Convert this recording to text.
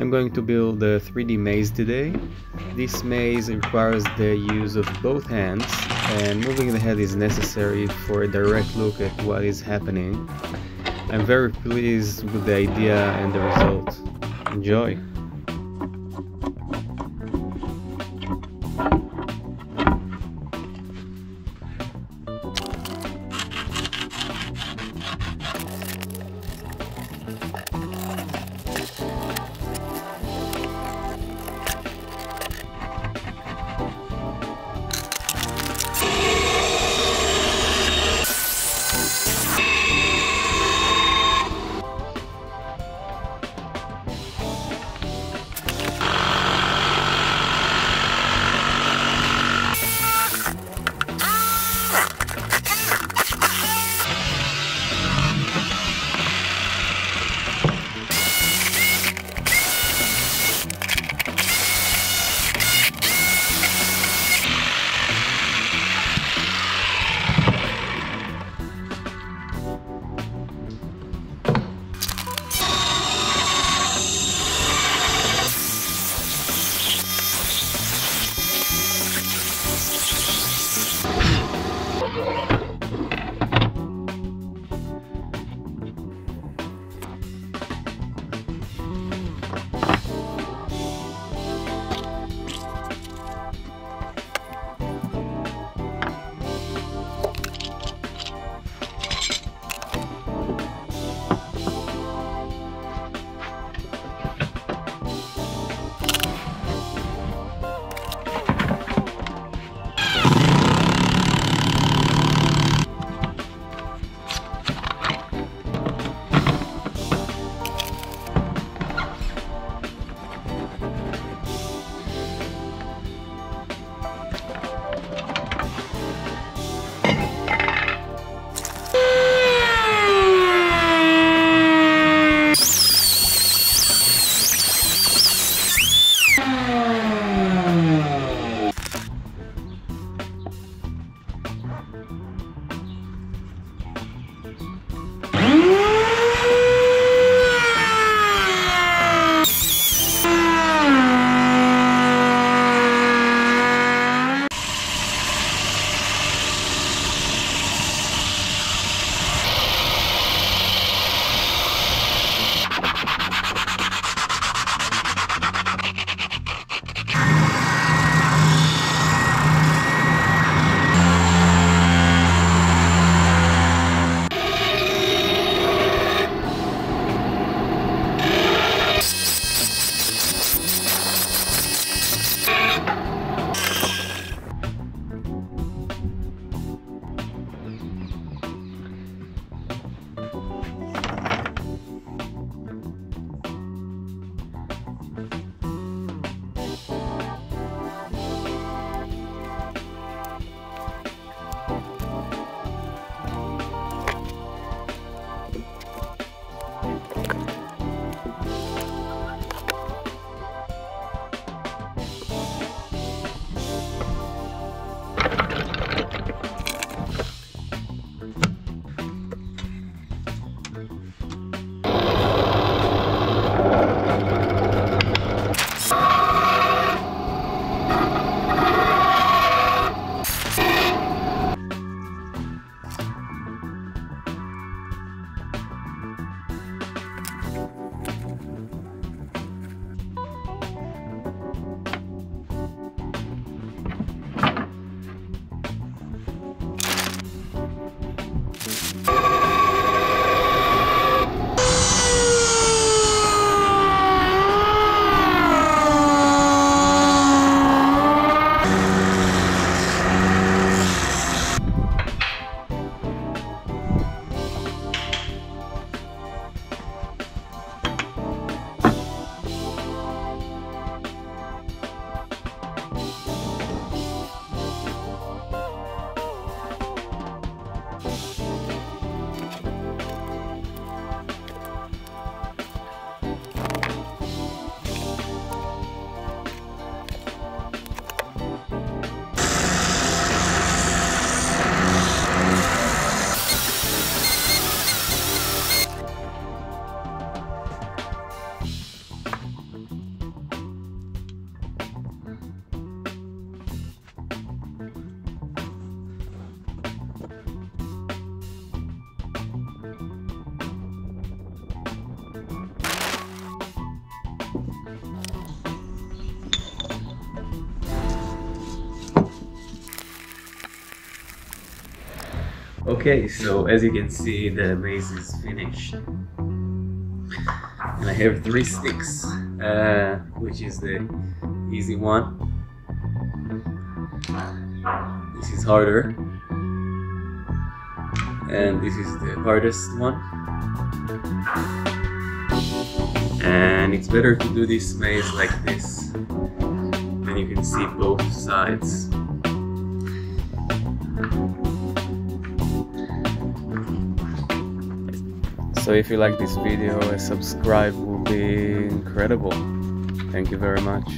I'm going to build a 3D maze today. This maze requires the use of both hands, and moving the head is necessary for a direct look at what is happening. I'm very pleased with the idea and the result. Enjoy! Okay, so as you can see, the maze is finished. And I have 3 sticks, which is the easy one. This is harder. And this is the hardest one. And it's better to do this maze like this. Then you can see both sides. So if you like this video, a subscribe will be incredible. Thank you very much.